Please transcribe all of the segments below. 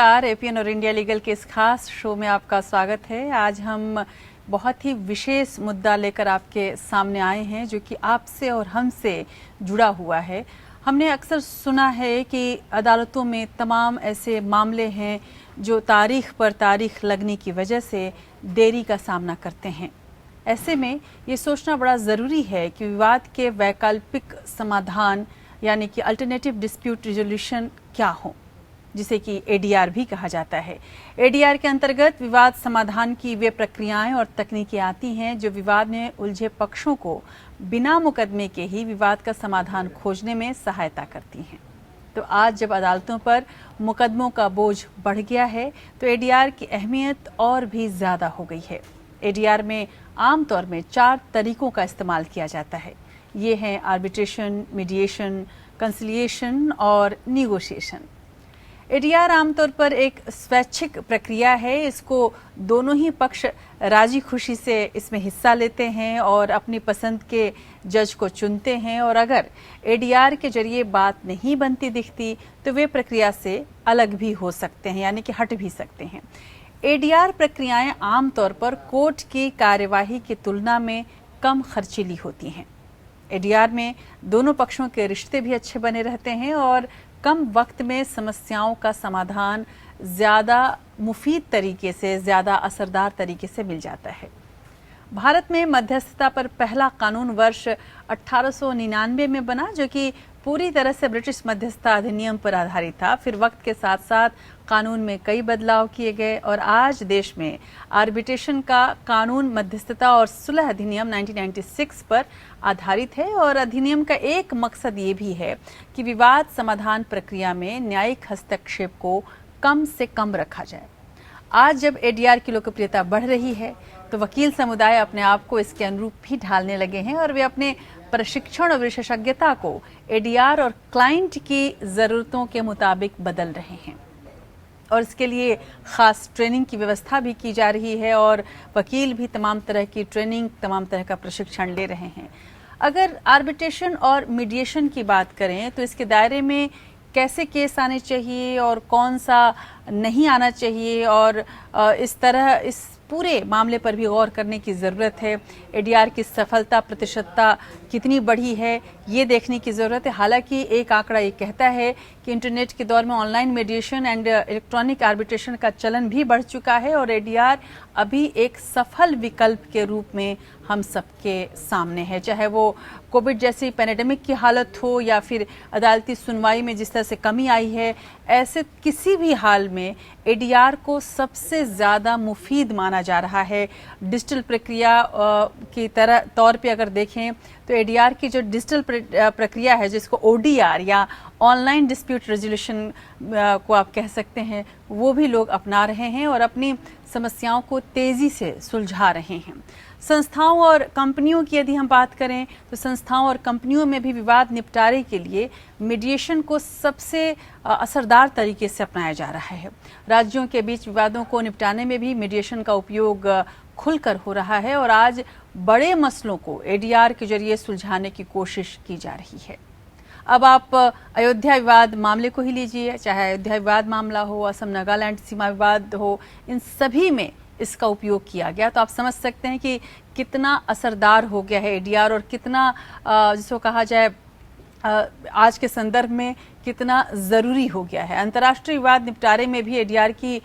नमस्कार, एपीएन और India legal के इस खास शो में आपका स्वागत है। आज हम बहुत ही विशेष मुद्दा लेकर आपके सामने आए हैं जो कि आपसे और हमसे जुड़ा हुआ है। हमने अक्सर सुना है कि अदालतों में तमाम ऐसे मामले हैं जो तारीख पर तारीख लगने की वजह से देरी का सामना करते हैं। ऐसे में ये सोचना बड़ा ज़रूरी है कि विवाद के वैकल्पिक समाधान यानी कि अल्टरनेटिव डिस्प्यूट रिजोल्यूशन क्या हो, जिसे कि एडीआर भी कहा जाता है। एडीआर के अंतर्गत विवाद समाधान की वे प्रक्रियाएं और तकनीकें आती हैं जो विवाद में उलझे पक्षों को बिना मुकदमे के ही विवाद का समाधान खोजने में सहायता करती हैं। तो आज जब अदालतों पर मुकदमों का बोझ बढ़ गया है तो एडीआर की अहमियत और भी ज़्यादा हो गई है। एडीआर में आमतौर में 4 तरीकों का इस्तेमाल किया जाता है। ये हैं आर्बिट्रेशन, मीडिएशन, कंसिलिएशन और निगोशिएशन। एडीआर आमतौर पर एक स्वैच्छिक प्रक्रिया है। इसको दोनों ही पक्ष राजी खुशी से इसमें हिस्सा लेते हैं और अपनी पसंद के जज को चुनते हैं, और अगर एडीआर के जरिए बात नहीं बनती दिखती तो वे प्रक्रिया से अलग भी हो सकते हैं, यानी कि हट भी सकते हैं। एडीआर प्रक्रियाएं आमतौर पर कोर्ट की कार्यवाही की तुलना में कम खर्चीली होती हैं। एडीआर में दोनों पक्षों के रिश्ते भी अच्छे बने रहते हैं और कम वक्त में समस्याओं का समाधान ज़्यादा मुफीद तरीके से, ज़्यादा असरदार तरीके से मिल जाता है। भारत में मध्यस्थता पर पहला कानून वर्ष 1899 में बना, जो कि पूरी तरह से ब्रिटिश मध्यस्थता अधिनियम पर आधारित था। फिर वक्त के साथ साथ कानून में कई बदलाव किए गए और आज देश में आर्बिट्रेशन का कानून मध्यस्थता और सुलह अधिनियम 1996 पर आधारित है। और अधिनियम का एक मकसद ये भी है कि विवाद समाधान प्रक्रिया में न्यायिक हस्तक्षेप को कम से कम रखा जाए। आज जब एडीआर की लोकप्रियता बढ़ रही है तो वकील समुदाय अपने आप को इसके अनुरूप भी ढालने लगे हैं और वे अपने प्रशिक्षण और विशेषज्ञता को एडीआर और क्लाइंट की ज़रूरतों के मुताबिक बदल रहे हैं। और इसके लिए ख़ास ट्रेनिंग की व्यवस्था भी की जा रही है और वकील भी तमाम तरह की ट्रेनिंग, तमाम तरह का प्रशिक्षण ले रहे हैं। अगर आर्बिट्रेशन और मीडिएशन की बात करें तो इसके दायरे में कैसे केस आने चाहिए और कौन सा नहीं आना चाहिए, और इस तरह इस पूरे मामले पर भी गौर करने की ज़रूरत है। एडीआर की सफलता प्रतिशतता कितनी बढ़ी है ये देखने की ज़रूरत है। हालांकि एक आंकड़ा ये कहता है कि इंटरनेट के दौर में online mediation and electronic arbitration का चलन भी बढ़ चुका है और एडीआर अभी एक सफल विकल्प के रूप में हम सबके सामने है। चाहे वो कोविड जैसी पैंडेमिक की हालत हो या फिर अदालती सुनवाई में जिस तरह से कमी आई है, ऐसे किसी भी हाल में एडीआर को सबसे ज़्यादा मुफीद माना जा रहा है। डिजिटल प्रक्रिया की तौर पे अगर देखें तो एडीआर की जो डिजिटल प्रक्रिया है, जिसको ओडीआर या ऑनलाइन डिस्प्यूट रेजोल्यूशन को आप कह सकते हैं, वो भी लोग अपना रहे हैं और अपनी समस्याओं को तेज़ी से सुलझा रहे हैं। संस्थाओं और कंपनियों की यदि हम बात करें तो संस्थाओं और कंपनियों में भी विवाद निपटारे के लिए मीडिएशन को सबसे असरदार तरीके से अपनाया जा रहा है। राज्यों के बीच विवादों को निपटाने में भी मीडिएशन का उपयोग खुलकर हो रहा है और आज बड़े मसलों को एडीआर के जरिए सुलझाने की कोशिश की जा रही है। अब आप अयोध्या विवाद मामले को ही लीजिए, चाहे अयोध्या विवाद मामला हो, असम नागालैंड सीमा विवाद हो, इन सभी में इसका उपयोग किया गया। तो आप समझ सकते हैं कि कितना असरदार हो गया है एडीआर और कितना जिसको कहा जाए आज के संदर्भ में कितना ज़रूरी हो गया है। अंतर्राष्ट्रीय विवाद निपटारे में भी एडीआर की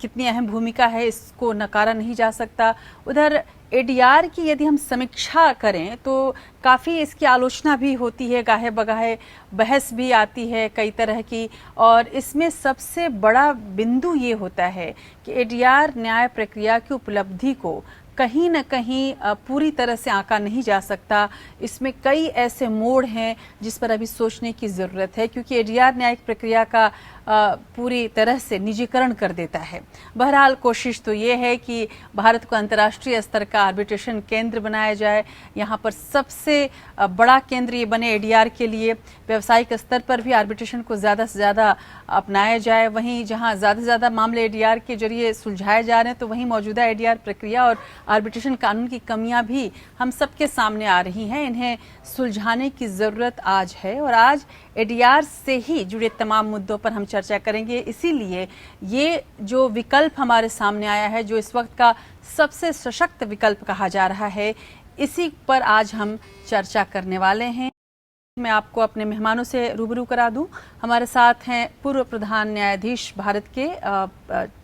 कितनी अहम भूमिका है, इसको नकारा नहीं जा सकता। उधर एडीआर की यदि हम समीक्षा करें तो काफ़ी इसकी आलोचना भी होती है, गाहे बगाहे बहस भी आती है कई तरह की, और इसमें सबसे बड़ा बिंदु ये होता है कि एडीआर न्याय प्रक्रिया की उपलब्धि को कहीं न कहीं पूरी तरह से आंका नहीं जा सकता। इसमें कई ऐसे मोड़ हैं जिस पर अभी सोचने की ज़रूरत है, क्योंकि एडीआर न्यायिक प्रक्रिया का पूरी तरह से निजीकरण कर देता है। बहरहाल कोशिश तो ये है कि भारत को अंतर्राष्ट्रीय स्तर का आर्बिट्रेशन केंद्र बनाया जाए। यहाँ पर सबसे बड़ा केंद्र ये बने एडीआर के लिए। व्यावसायिक स्तर पर भी आर्बिट्रेशन को ज़्यादा से ज़्यादा अपनाया जाए। वहीं जहाँ ज़्यादा से ज़्यादा मामले एडीआर के जरिए सुलझाए जा रहे हैं, तो वहीं मौजूदा एडीआर प्रक्रिया और आर्बिट्रेशन कानून की कमियां भी हम सबके सामने आ रही हैं। इन्हें सुलझाने की ज़रूरत आज है और आज एडीआर से ही जुड़े तमाम मुद्दों पर हम चर्चा करेंगे। इसीलिए ये जो विकल्प हमारे सामने आया है, जो इस वक्त का सबसे सशक्त विकल्प कहा जा रहा है, इसी पर आज हम चर्चा करने वाले हैं। मैं आपको अपने मेहमानों से रूबरू करा दूं। हमारे साथ हैं पूर्व प्रधान न्यायाधीश भारत के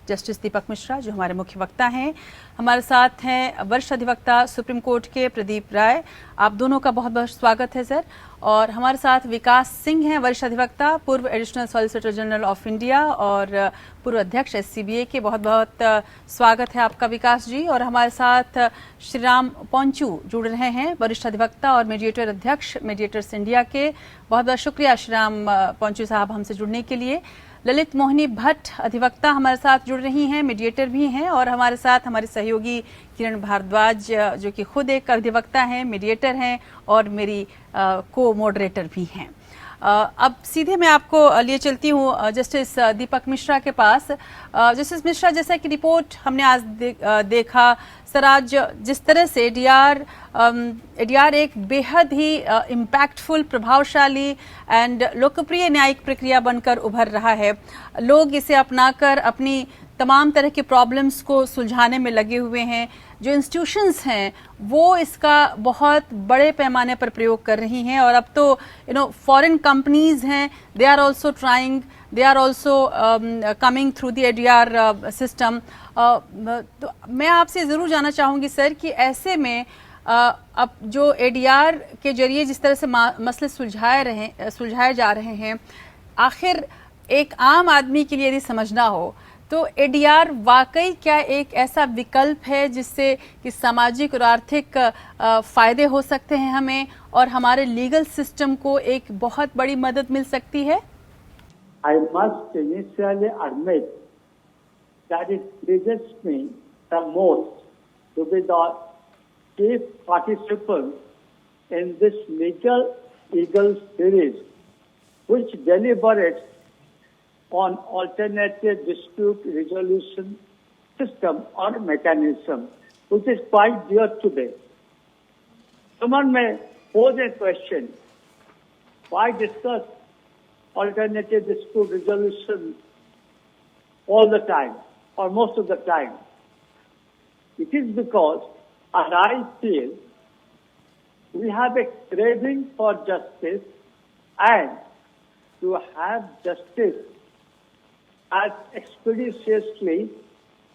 जस्टिस दीपक मिश्रा, जो हमारे मुख्य वक्ता हैं। हमारे साथ हैं वरिष्ठ अधिवक्ता सुप्रीम कोर्ट के प्रदीप राय। आप दोनों का बहुत बहुत स्वागत है सर। और हमारे साथ विकास सिंह हैं, वरिष्ठ अधिवक्ता, पूर्व additional solicitor general of India और पूर्व अध्यक्ष SCBA के। बहुत बहुत स्वागत है आपका विकास जी। और हमारे साथ श्रीराम पोंचू जुड़ रहे हैं, वरिष्ठ अधिवक्ता और मीडिएटर अध्यक्ष मीडिएटर्स इंडिया के। बहुत बहुत शुक्रिया श्रीराम पोंचू साहब हमसे जुड़ने के लिए। ललित मोहिनी भट्ट अधिवक्ता हमारे साथ जुड़ रही हैं, मीडिएटर भी हैं। और हमारे साथ हमारे सहयोगी किरण भारद्वाज, जो कि खुद एक अधिवक्ता हैं, मीडिएटर हैं और मेरी को मॉडरेटर भी हैं। अब सीधे मैं आपको लिए चलती हूँ जस्टिस दीपक मिश्रा के पास। जस्टिस मिश्रा, जैसा कि रिपोर्ट हमने आज देखा सर, आज जिस तरह से एडीआर एक बेहद ही इम्पैक्टफुल, प्रभावशाली एंड लोकप्रिय न्यायिक प्रक्रिया बनकर उभर रहा है। लोग इसे अपनाकर अपनी तमाम तरह के प्रॉब्लम्स को सुलझाने में लगे हुए हैं। जो इंस्टीट्यूशंस हैं वो इसका बहुत बड़े पैमाने पर प्रयोग कर रही हैं। और अब तो फॉरेन कंपनीज हैं, they are also trying, they are also coming through the ADR system. तो मैं आपसे ज़रूर जानना चाहूँगी सर कि ऐसे में अब जो ADR के जरिए जिस तरह से मसले सुलझाए जा रहे हैं, आखिर एक आम आदमी के लिए यदि समझना हो तो ADR वाकई क्या एक ऐसा विकल्प है जिससे कि सामाजिक और आर्थिक फ़ायदे हो सकते हैं हमें, और हमारे लीगल सिस्टम को एक बहुत बड़ी मदद मिल सकती है? I must initially admit that it pleases me the most to be the chief participant in this legal eagle series, which deliberates on alternative dispute resolution system or mechanism, which is quite dear today. Someone may pose a question, why discuss alternative dispute resolution all the time or most of the time? It is because, as I feel, we have a craving for justice and to have justice as expeditiously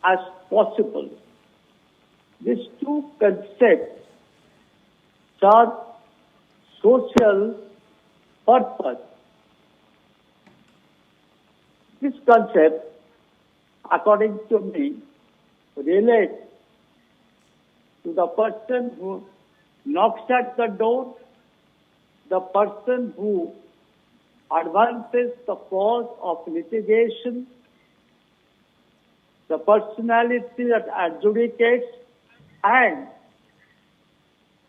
as possible. These two concepts serve social purpose. This concept, according to me, relates to the person who knocks at the door, the person who advances the cause of litigation, the personality that adjudicates, and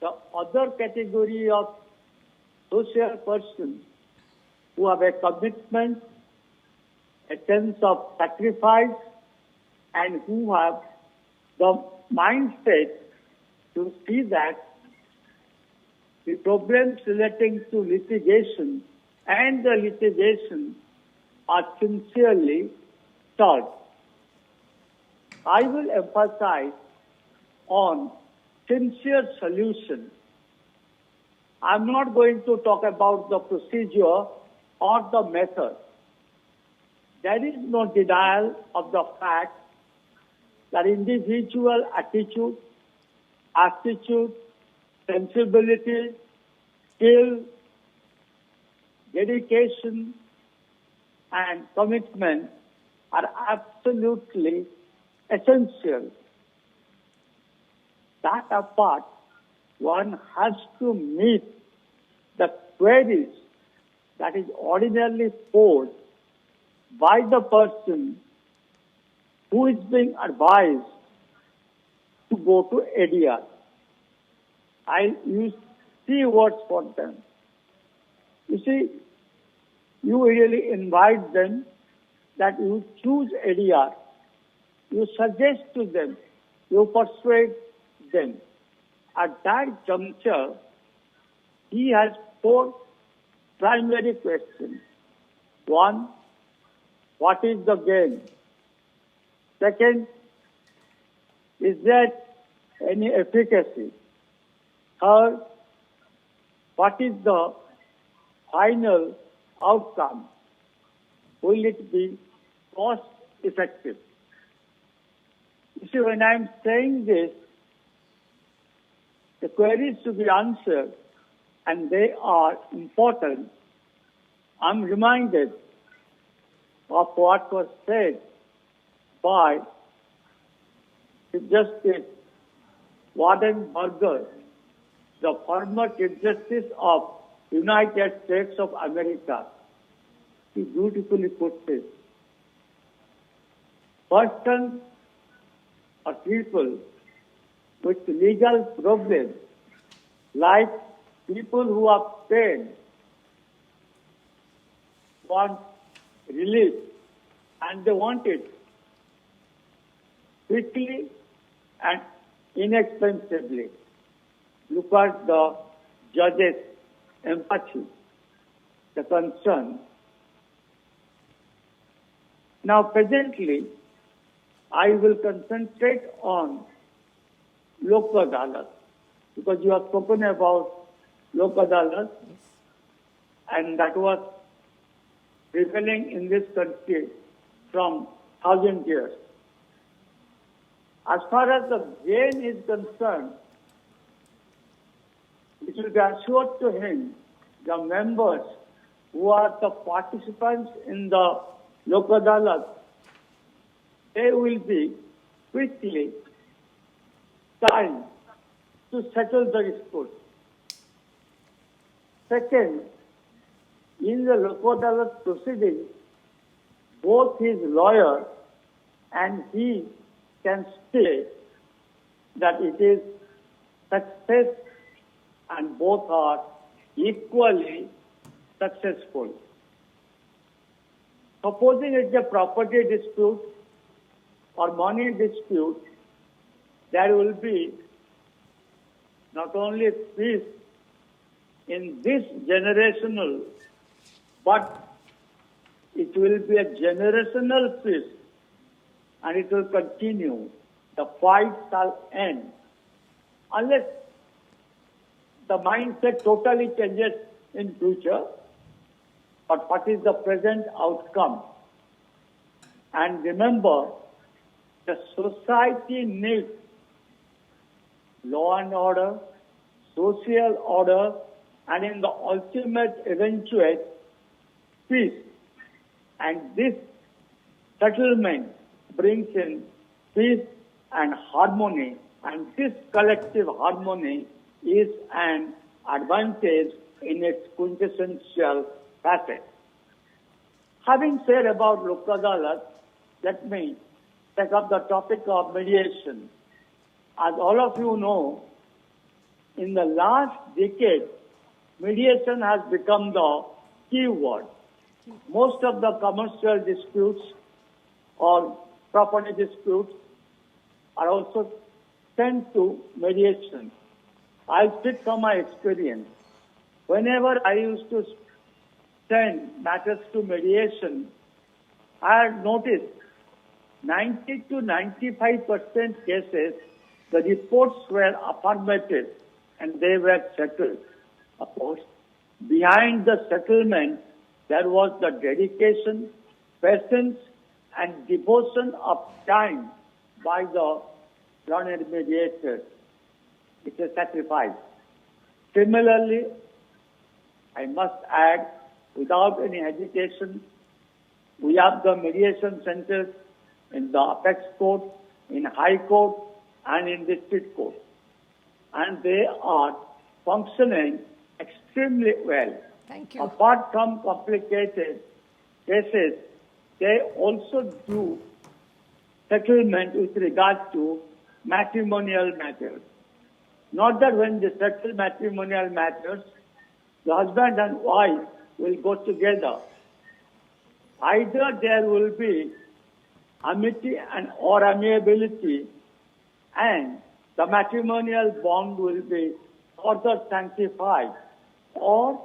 the other category of social persons who have a commitment, a sense of sacrifice, and who have the mindset to see that the problems relating to litigation and the litigation are sincerely solved. I will emphasize on sincere solution. I'm not going to talk about the procedure or the method. There is no denial of the fact that individual attitude, aptitude, sensibility, skill, dedication, and commitment are absolutely essential. That apart, one has to meet the queries that is ordinarily posed by the person who is being advised to go to ADR. I use 3 words for them. You see, you really invite them that you choose ADR. You suggest to them, you persuade them. At that juncture, he has 4 primary questions. One, what is the gain? Second, is there any efficacy? Third, what is the final outcome? Will it be cost effective? You see, when I'm saying this, the queries to be answered, and they are important, I'm reminded of what was said by Chief Justice Warden Burger, the former Chief Justice of United States of America. He beautifully put this. Persons or people with legal problems, like people who are paid, want relief, and they want it quickly and inexpensively. Look at the judge's empathy, the concern. Now, presently, I will concentrate on Lok Adalat, because you have spoken about Lok Adalat, and that was prevailing in this country from 1,000 years. As far as the gain is concerned, it will be assured to him, the members who are the participants in the Lok Adalat, they will be quickly time to settle the dispute. Second, in the Lok Adalat proceedings, both his lawyer and he can say that it is success, and both are equally successful. Supposing it's a property dispute or money dispute, there will be not only peace in this generational, but it will be a generational peace, and it will continue. The fight shall end unless the mindset totally changes in future. But what is the present outcome? And remember, the society needs law and order, social order, and in the ultimate eventuate, peace. And this settlement brings in peace and harmony, and this collective harmony is an advantage in its quintessential facet. Having said about Lok Adalat, let me take up the topic of mediation. As all of you know, in the last decade, mediation has become the key word. Most of the commercial disputes or property disputes are also sent to mediation. I'll speak from my experience. Whenever I used to send matters to mediation, I had noticed 90 to 95% cases, the reports were affirmative and they were settled. Of course, behind the settlement, there was the dedication, patience, and devotion of time by the learned mediators. It's a sacrifice. Similarly, I must add, without any hesitation, we have the mediation centers in the apex court, in high court, and in district court. And they are functioning extremely well. Thank you. Apart from complicated cases, they also do settlement with regard to matrimonial matters. Not that when they settle matrimonial matters, the husband and wife will go together. Either there will be amity and or amiability, and the matrimonial bond will be further sanctified, or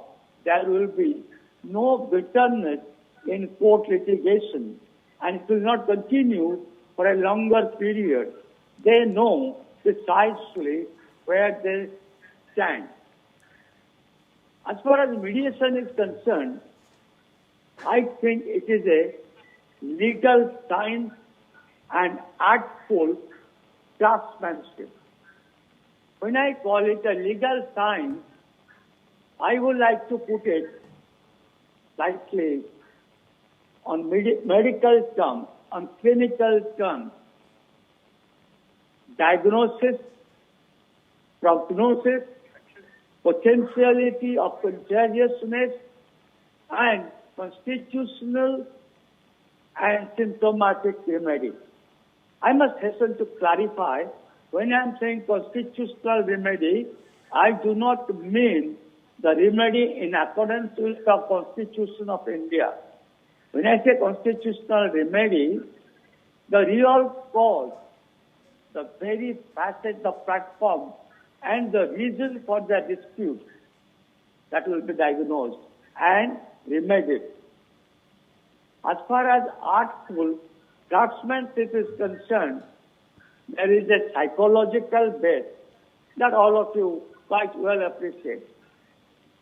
there will be no bitterness in court litigation and it will not continue for a longer period. They know precisely where they stand. As far as mediation is concerned, I think it is a legal science and artful craftsmanship. When I call it a legal science, I would like to put it slightly on medical terms, on clinical terms. Diagnosis, prognosis, potentiality of contagiousness, and constitutional and symptomatic remedy. I must hasten to clarify, when I am saying constitutional remedy, I do not mean the remedy in accordance with the Constitution of India. When I say constitutional remedy, the real cause, the very facet, the platform, and the reason for the dispute that will be diagnosed and remedied. As far as artful craftsmanship is concerned, there is a psychological base that all of you quite well appreciate.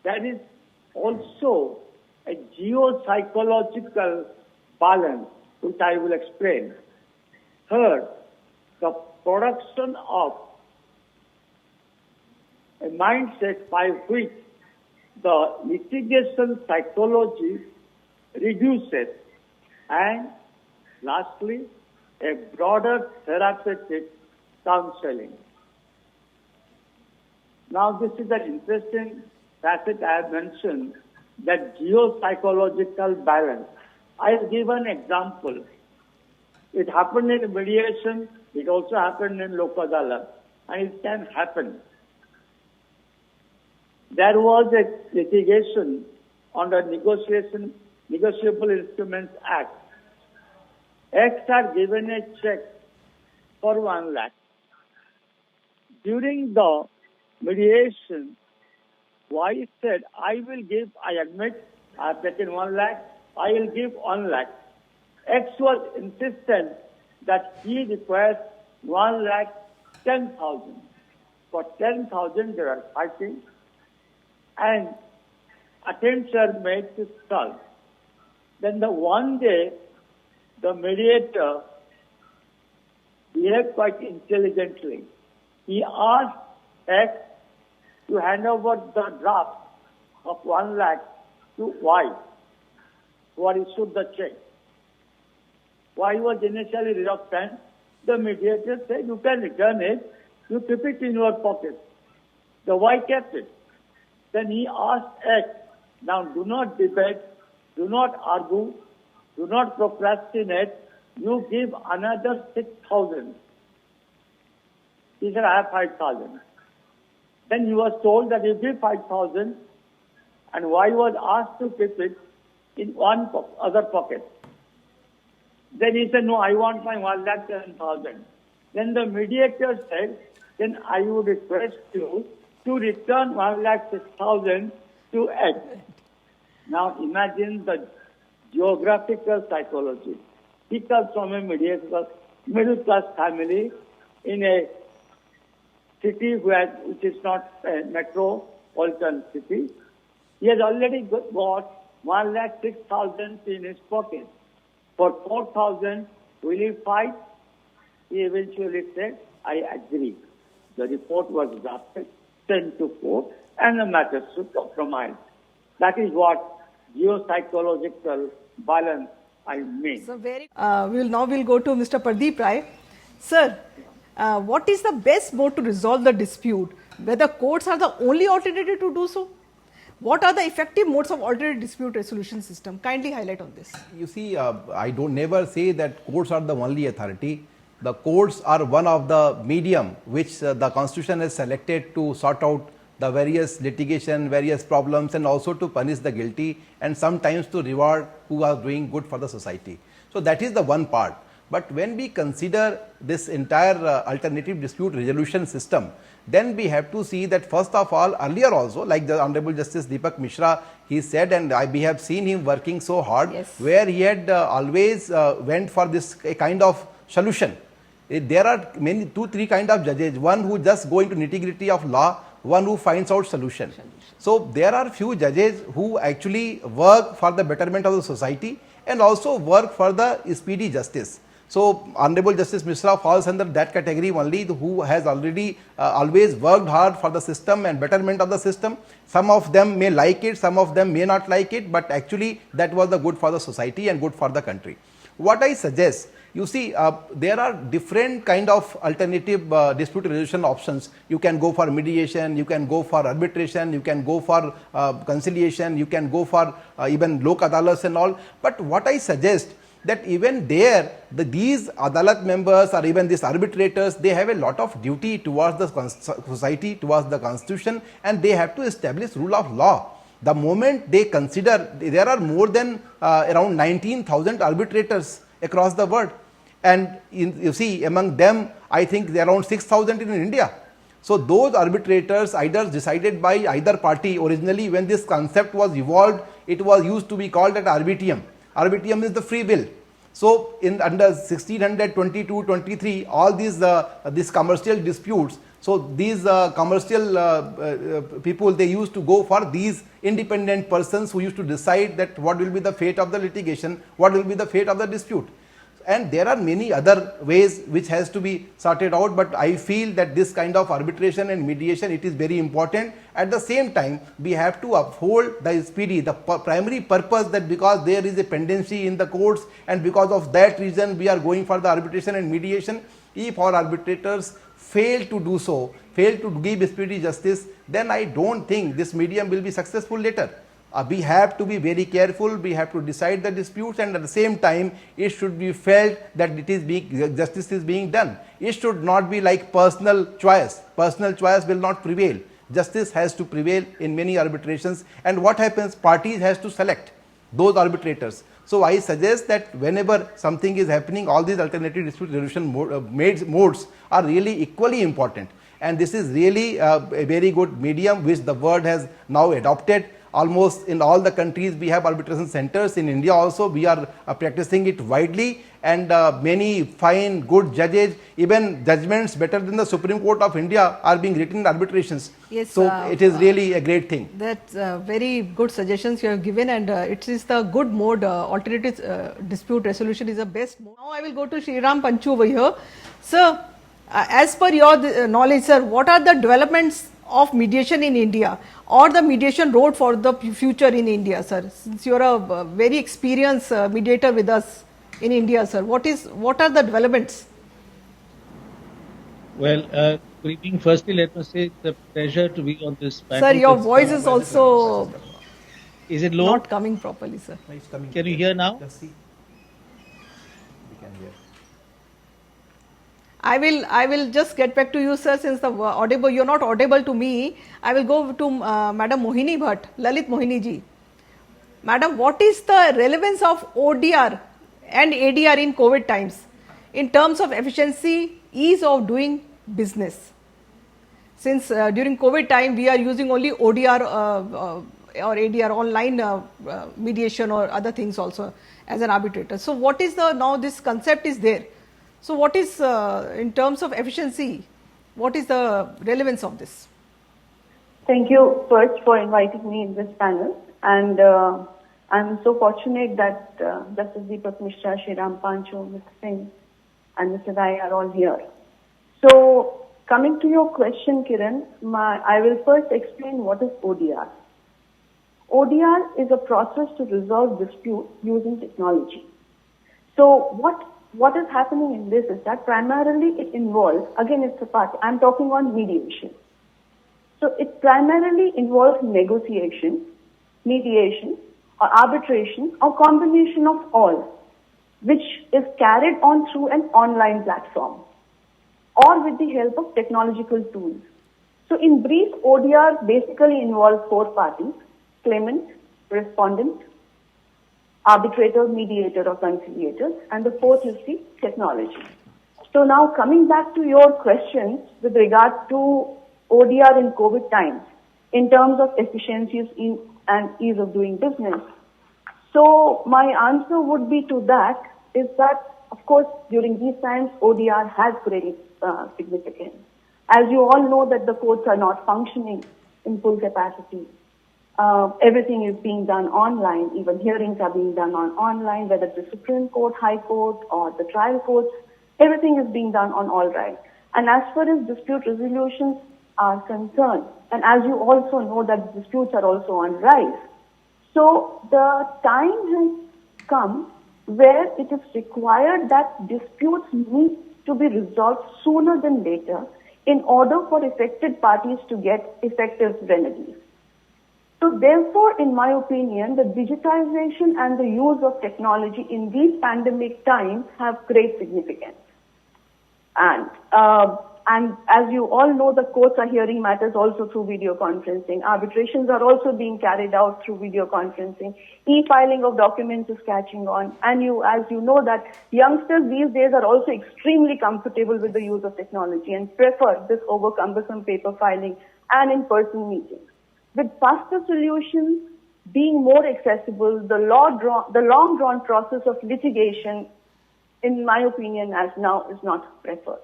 There is also a geopsychological balance, which I will explain. Third, the production of a mindset by which the litigation psychology reduces. And lastly, a broader therapeutic counseling. Now, this is an interesting facet I have mentioned, that geopsychological balance. I'll give an example. It happened in mediation, it also happened in Lok Adalat, and it can happen. There was a litigation under Negotiable Instruments Act. X had given a check for 1 lakh. During the mediation, Y said, I admit, I have taken 1 lakh, I will give 1 lakh. X was insistent that he requires 1,10,000. For 10,000 they are fighting, and attempts are made to solve. Then one day, the mediator behaved quite intelligently. He asked X to hand over the draft of 1 lakh to Y, who had issued the check. Y was initially reluctant. The mediator said, you can return it, you keep it in your pocket. The Y kept it. Then he asked X, now do not debate, do not argue, do not procrastinate, you give another 6,000. He said, I have 5,000. Then he was told that you give 5,000, and Y was asked to keep it in one other pocket. Then he said, no, I want my 1,10,000. Then the mediator said, then I would request you to return 1,06,000 to X. Now imagine the geographical psychology. He comes from a middle class family in a city which is not a metropolitan city. He has already got 1,06,000 in his pocket. For 4,000, will he fight? He eventually said, I agree. The report was drafted, sent to court, and the matter should compromise. That is what geopsychological balance I mean. So we'll go to Mr. Pardeep Rai. Sir, what is the best mode to resolve the dispute? Whether courts are the only alternative to do so? What are the effective modes of alternate dispute resolution system? Kindly highlight on this. You see, I don't never say that courts are the only authority. The courts are one of the medium which the constitution has selected to sort out the various litigation, various problems, and also to punish the guilty, and sometimes to reward who are doing good for the society. So that is the one part. But when we consider this entire alternative dispute resolution system, then we have to see that first of all, earlier also, like the Honorable Justice Deepak Mishra, he said, and we have seen him working so hard, Yes. where he had always went for this kind of solution. There are many, 2-3 kind of judges, one who just go into nitty-gritty of law, one who finds out solution. So there are few judges who actually work for the betterment of the society and also work for the speedy justice. So Honorable Justice Mishra falls under that category only, who has already always worked hard for the system and betterment of the system. Some of them may like it, some of them may not like it, but actually that was the good for the society and good for the country. What I suggest, you see, there are different kind of alternative dispute resolution options. You can go for mediation, you can go for arbitration, you can go for conciliation, you can go for even lok adalats and all. But what I suggest, that even there, these adalat members or even these arbitrators, they have a lot of duty towards the society, towards the constitution, and they have to establish rule of law. The moment they consider, there are more than around 19,000 arbitrators across the world, and you see, among them, I think there are around 6,000 in India. So those arbitrators, either decided by either party. Originally, when this concept was evolved, it was used to be called at arbitium. Arbitium is the free will. So in under 1622-23, all these commercial disputes, so these commercial people, they used to go for these independent persons who used to decide that what will be the fate of the litigation, what will be the fate of the dispute. And there are many other ways which has to be sorted out, but I feel that this kind of arbitration and mediation, it is very important. At the same time, we have to uphold the speedy, the primary purpose, that because there is a pendency in the courts and because of that reason we are going for the arbitration and mediation. If our arbitrators fail to do so, fail to give speedy justice, then I don't think this medium will be successful later. We have to be very careful, we have to decide the disputes, and at the same time it should be felt that justice is being done. It should not be like personal choice. Personal choice will not prevail. Justice has to prevail in many arbitrations, and what happens, parties has to select those arbitrators. So I suggest that whenever something is happening, all these alternative dispute resolution modes are really equally important, and this is really a very good medium which the world has now adopted. Almost in all the countries we have arbitration centers. In India also we are practicing it widely, and many fine good judges, even judgments better than the Supreme Court of India are being written in arbitrations. Yes, so it is really a great thing. That's very good suggestions you have given, and it is the good mode. Alternative dispute resolution is the best mode. Now I will go to Shriram Panchu over here. Sir, as per your knowledge, sir, what are the developments of mediation in India, or the mediation road for the future in India, sir? Since you are a very experienced mediator with us in India, sir, what are the developments? Well, good evening. Firstly, let me say it's a pleasure to be on this panel. Sir, your voice is also is it low? not coming properly, sir. Can you hear now? Just see. We can hear. I will just get back to you, sir, since the audible, you're not audible to me. I will go to Madam Mohini Bhatt, Lalit Mohini ji. Madam, what is the relevance of ODR and ADR in COVID times in terms of efficiency, ease of doing business? Since during COVID time we are using only ODR or ADR, online mediation or other things also as an arbitrator. So what is now this concept is there. So what is, in terms of efficiency, what is the relevance of this? Thank you first for inviting me in this panel, and I'm so fortunate that Justice Deepak Mishra, Shriram Panchu, Mr. Singh and Mr. Rai are all here. So coming to your question, Kiran, I will first explain what is ODR. ODR is a process to resolve disputes using technology. So what is happening in this is that primarily it involves, again it's a part, I'm talking on mediation. So it primarily involves negotiation, mediation, or arbitration, or combination of all, which is carried on through an online platform or with the help of technological tools. So in brief, ODR basically involves four parties: claimant, respondent, arbitrator, mediator or conciliator, and the fourth is the technology. So now coming back to your questions with regard to ODR in COVID times, in terms of efficiencies and ease of doing business. So my answer would be to that is that, of course, during these times, ODR has great significance. As you all know that the courts are not functioning in full capacity. Everything is being done online. Even hearings are being done online, whether it's the Supreme Court, High Court, or the trial courts. Everything is being done on all right. And as far as dispute resolutions are concerned, and as you also know that disputes are also on rise, so the time has come where it is required that disputes need to be resolved sooner than later in order for affected parties to get effective remedies. So therefore, in my opinion, the digitization and the use of technology in these pandemic times have great significance. And as you all know, the courts are hearing matters also through video conferencing. Arbitrations are also being carried out through video conferencing. E-filing of documents is catching on. And as you know that youngsters these days are also extremely comfortable with the use of technology and prefer this over cumbersome paper filing and in-person meetings. With faster solutions being more accessible, the long-drawn process of litigation, in my opinion, as now is not preferred.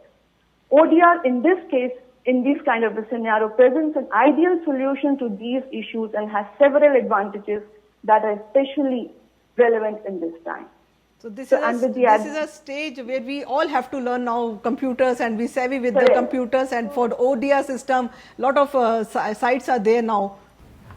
ODR in this case, in this kind of a scenario, presents an ideal solution to these issues and has several advantages that are especially relevant in this time. So this is a stage where we all have to learn now computers and be savvy with the computers, and for the ODR system, lot of sites are there now.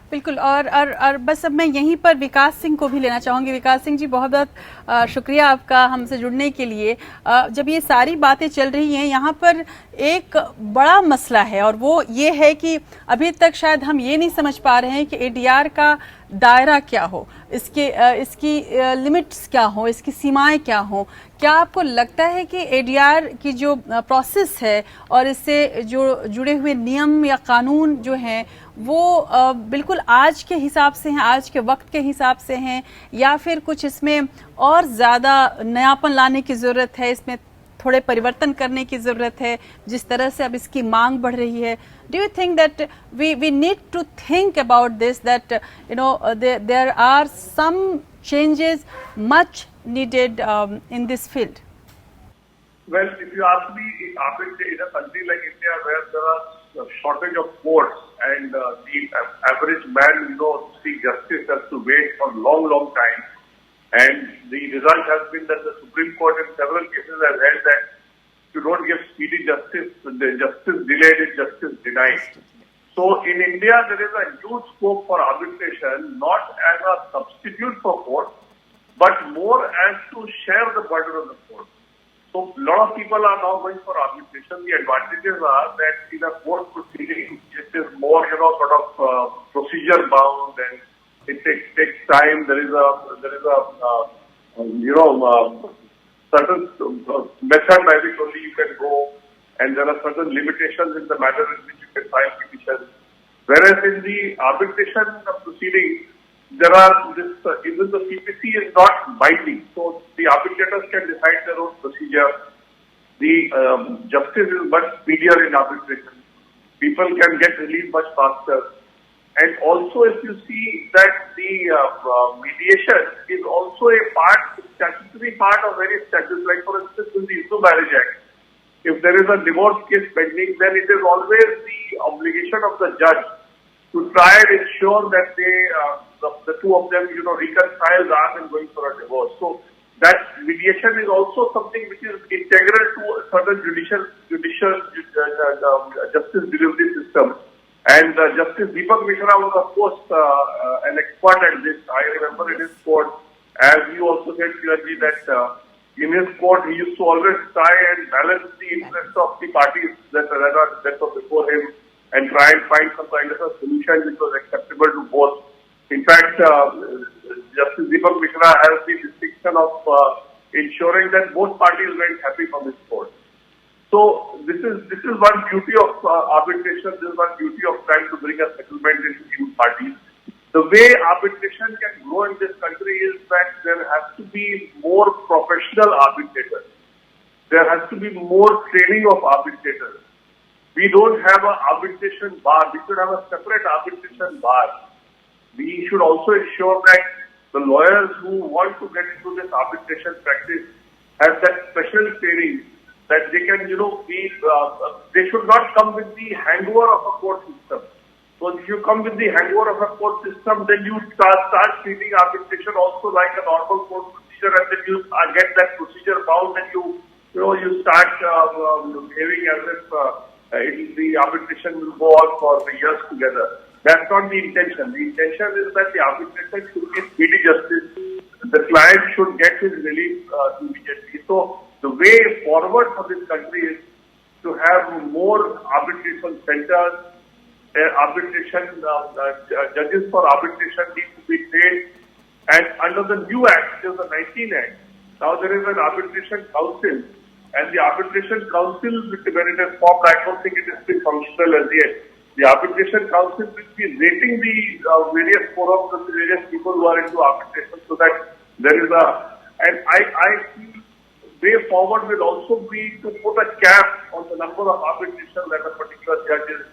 बिल्कुल और बस अब मैं यहीं पर विकास सिंह को भी लेना चाहूँगी। विकास सिंह जी, बहुत बहुत शुक्रिया आपका हमसे जुड़ने के लिए। जब ये सारी बातें चल रही हैं, यहाँ पर एक बड़ा मसला है और वो ये है कि अभी तक शायद हम ये नहीं समझ पा रहे हैं कि एडीआर का दायरा क्या हो, इसकी लिमिट्स क्या हो, इसकी सीमाएं क्या हो। क्या आपको लगता है कि एडीआर की जो प्रोसेस है और इससे जो जुड़े हुए नियम या कानून जो हैं वो बिल्कुल आज के हिसाब से हैं, आज के वक्त के हिसाब से हैं, या फिर कुछ इसमें और ज़्यादा नयापन लाने की ज़रूरत है, इसमें थोड़े परिवर्तन करने की ज़रूरत है जिस तरह से अब इसकी मांग बढ़ रही है? Do you think that we need to think about this, that there are some changes much needed in this field? Well, if you ask me, in a country like India where there are a shortage of courts and the average man, to seek justice has to wait for a long time, and the result has been that the Supreme Court in several cases has held that if you don't give speedy justice, the justice delayed is justice denied. So in India, there is a huge scope for arbitration, not as a substitute for court, but more as to share the burden of the court. So a lot of people are now going for arbitration. The advantages are that in a court proceeding, it is more, sort of procedure bound, and it takes time. There is a certain method by which only you can go, and there are certain limitations in the manner in which you can file petitions. Whereas in the arbitration proceeding, there are even the CPC is not binding, so the arbitrators can decide their own procedure. The justice is much speedier in arbitration. People can get relief much faster. And also, if you see that the mediation is also a statutory part of various statutes, like for instance in the Hindu Marriage Act, if there is a divorce case pending, then it is always the obligation of the judge to try and ensure that the two of them, reconcile rather than going for a divorce. So that mediation is also something which is integral to a certain judicial justice delivery system. And Justice Deepak Mishra was, of course, an expert at this. I remember in his court, as you also said, Kiranji, that in his court he used to always try and balance the interests of the parties that were before him and try and find some kind of a solution which was acceptable to both. In fact, Justice Deepak Mishra has the distinction of ensuring that both parties went happy from his court. So this is one beauty of arbitration. This is one beauty of trying to bring a settlement into two parties. the way arbitration can grow in this country is that there has to be more professional arbitrators. There has to be more training of arbitrators. We don't have an arbitration bar. We should have a separate arbitration bar. We should also ensure that the lawyers who want to get into this arbitration practice have that special training that they can, they should not come with the hangover of a court system. So if you come with the hangover of a court system, then you start treating arbitration also like a normal court procedure, and then you get that procedure bound, and you start behaving as if the arbitration will go on for the years together. That's not the intention. The intention is that the arbitration should be speedy justice. The client should get his relief immediately. So the way forward for this country is to have more arbitration centers. Judges for arbitration need to be trained. And under the new act, which is the 19 Act, now there is an arbitration council. And the arbitration council, when it is formed, I don't think it is still functional as yet. The arbitration council will be rating the various forums of the various people who are into arbitration, so that there is and I feel way forward will also be to put a cap on the number of arbitration that a particular judge is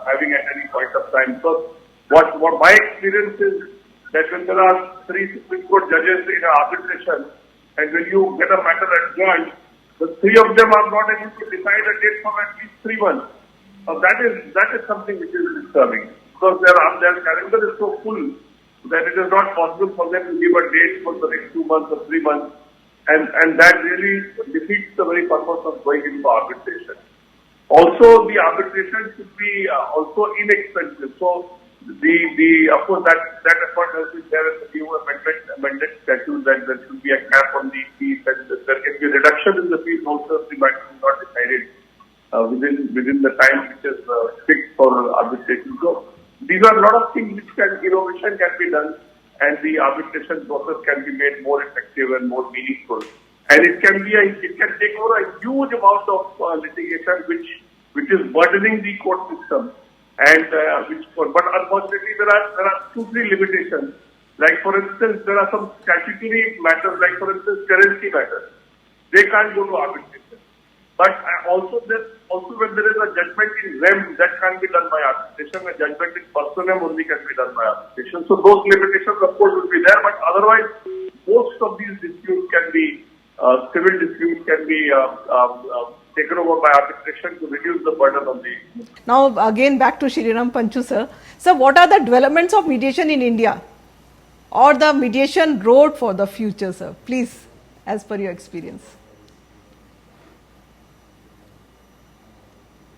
having at any point of time. So what my experience is that when there are 3 Supreme Court judges in an arbitration, and when you get a matter adjourned, the 3 of them are not able to decide a date for at least 3 months. That is something which is disturbing, because their calendar is so full that it is not possible for them to give a date for the next 2 months or 3 months, and that really defeats the very purpose of going into arbitration. Also, the arbitration should be also inexpensive. So of course that effort has been there in the new amended statute, that there should be a cap on the fees, and there can be a reduction in the fees also if the matter is not decided within the time which is fixed for arbitration. So these are a lot of things which innovation can be done, and the arbitration process can be made more effective and more meaningful. And it can take over a huge amount of litigation which is burdening the court system, and but unfortunately there are 2-3 limitations. Like for instance, there are some statutory matters, like for instance currency matters. They can't go to arbitration. But also when there is a judgment in rem, that can be done by arbitration. A judgment in personam only can be done by arbitration. So those limitations, of course, will be there. But otherwise, most of these disputes can be civil disputes can be taken over by arbitration to reduce the burden on the. Now again back to Shriram Panchu sir. Sir, what are the developments of mediation in India, or the mediation road for the future, sir? Please, as per your experience.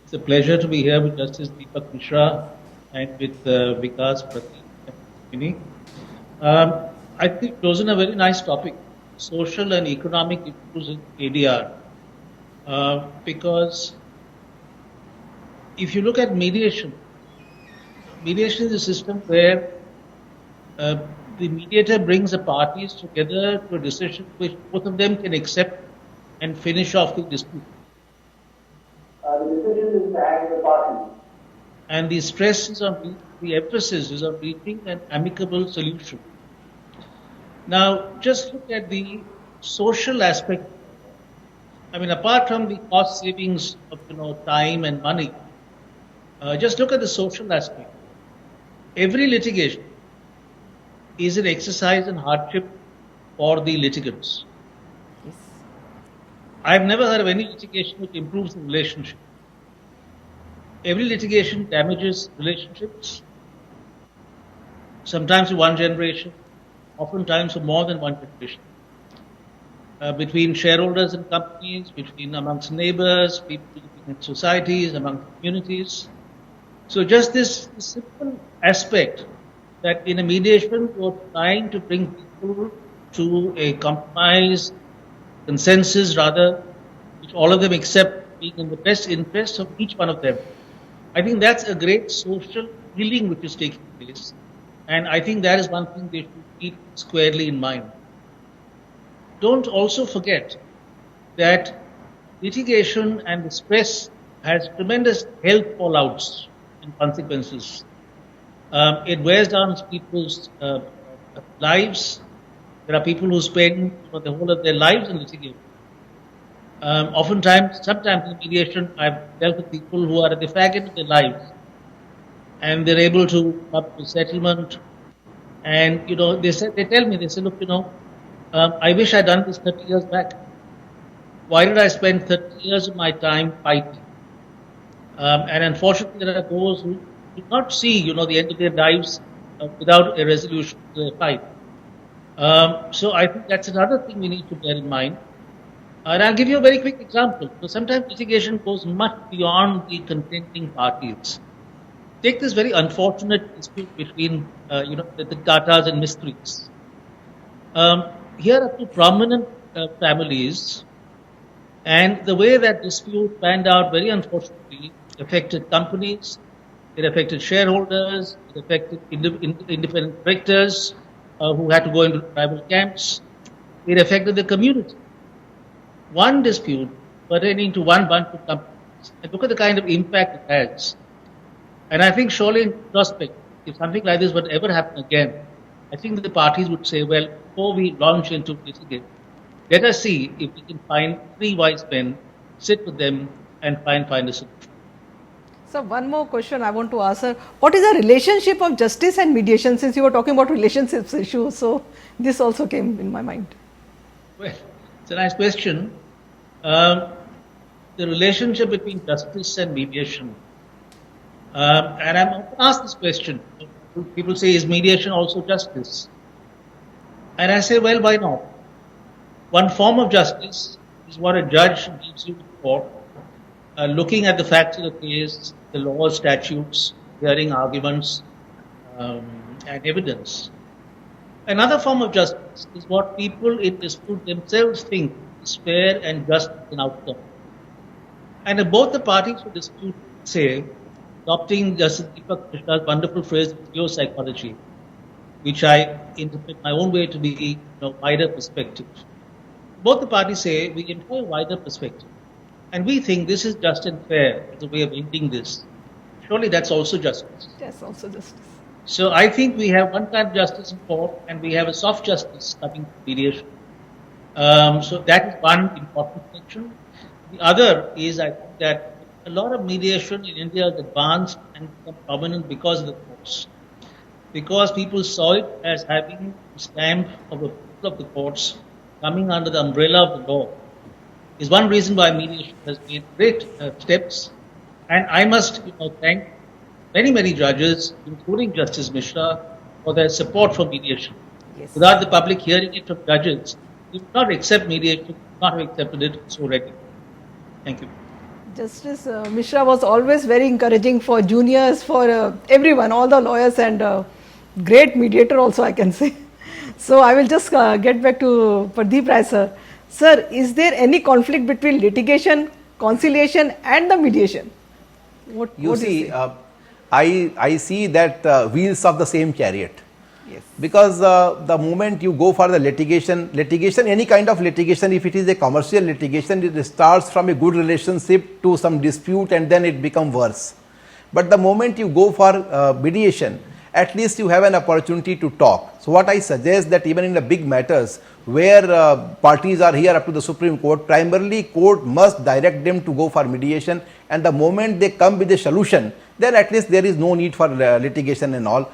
It's a pleasure to be here with Justice Deepak Mishra and with Vikas Pradeep. I think you've chosen a very nice topic, social and economic issues in ADR. Because if you look at mediation is a system where the mediator brings the parties together to a decision which both of them can accept and finish off the dispute. The decision is back in the party. And the stress is on the emphasis is on reaching an amicable solution. Now, just look at the social aspect. I mean, apart from the cost savings of time and money, just look at the social aspect. Every litigation is an exercise in hardship for the litigants. Yes. I've never heard of any litigation which improves the relationship. Every litigation damages relationships, sometimes for one generation, oftentimes for more than one generation. Between shareholders and companies, between amongst neighbors, people living in societies, among communities. So just this simple aspect that in a mediation you're trying to bring people to a compromise, consensus rather, which all of them accept being in the best interest of each one of them. I think that's a great social healing which is taking place. And I think that is one thing they should keep squarely in mind. Don't also forget that litigation and the stress has tremendous health fallouts and consequences. It wears down people's lives. There are people who spend the whole of their lives in litigation. Sometimes in mediation, I've dealt with people who are at the fag end of their lives, and they're able to come to a settlement. And they tell me, look, I wish I'd done this 30 years back. Why did I spend 30 years of my time fighting? And unfortunately, there are those who do not see, the end of their lives without a resolution to their fight. So I think that's another thing we need to bear in mind. And I'll give you a very quick example. So sometimes litigation goes much beyond the contending parties. Take this very unfortunate dispute between, the Tatas and Mistries. Here are two prominent families, and the way that dispute panned out, very unfortunately, affected companies, it affected shareholders, it affected independent directors who had to go into tribal camps, it affected the community. One dispute pertaining to one bunch of companies, and look at the kind of impact it has. And I think surely in prospect, if something like this would ever happen again, I think the parties would say, well, before we launch into litigation, let us see if we can find three wise men, sit with them and find a solution. So one more question I want to ask, sir. What is the relationship of justice and mediation, since you were talking about relationships issues? So this also came in my mind. Well, it's a nice question. The relationship between justice and mediation. And I'm often asked this question. People say, is mediation also justice? And I say, well, why not? One form of justice is what a judge gives you to court, looking at the facts of the case, the laws, statutes, hearing arguments, and evidence. Another form of justice is what people in dispute themselves think is fair and just in outcome. And if both the parties who dispute say, adopting Justice Deepak Krishna's wonderful phrase of geopsychology, which I interpret my own way to be wider perspective. Both the parties say we employ a wider perspective. And we think this is just and fair as a way of ending this. Surely that's also justice. Yes, also justice. So I think we have one kind of justice in court and we have a soft justice coming to mediation. So that is one important section. The other is, I think, that a lot of mediation in India is advanced and become prominent because of the courts. Because people saw it as having the stamp of the people of the courts coming under the umbrella of the law, is one reason why mediation has made great steps. And I must thank many judges, including Justice Mishra, for their support for mediation. Yes. Without the public hearing it from judges, we would not accept mediation, would not have accepted it so readily. Thank you. Justice Mishra was always very encouraging for juniors, for everyone, all the lawyers, and great mediator also, I can say. So I will just get back to Pardeep Rai, sir. Sir, is there any conflict between litigation, conciliation and the mediation? What You do see, say? I see that wheels of the same chariot. Yes. Because the moment you go for the litigation, any kind of litigation, if it is a commercial litigation, it starts from a good relationship to some dispute and then it becomes worse. But the moment you go for mediation, at least you have an opportunity to talk. So what I suggest that even in the big matters where parties are here up to the Supreme Court, primarily court must direct them to go for mediation, and the moment they come with a solution, then at least there is no need for litigation and all.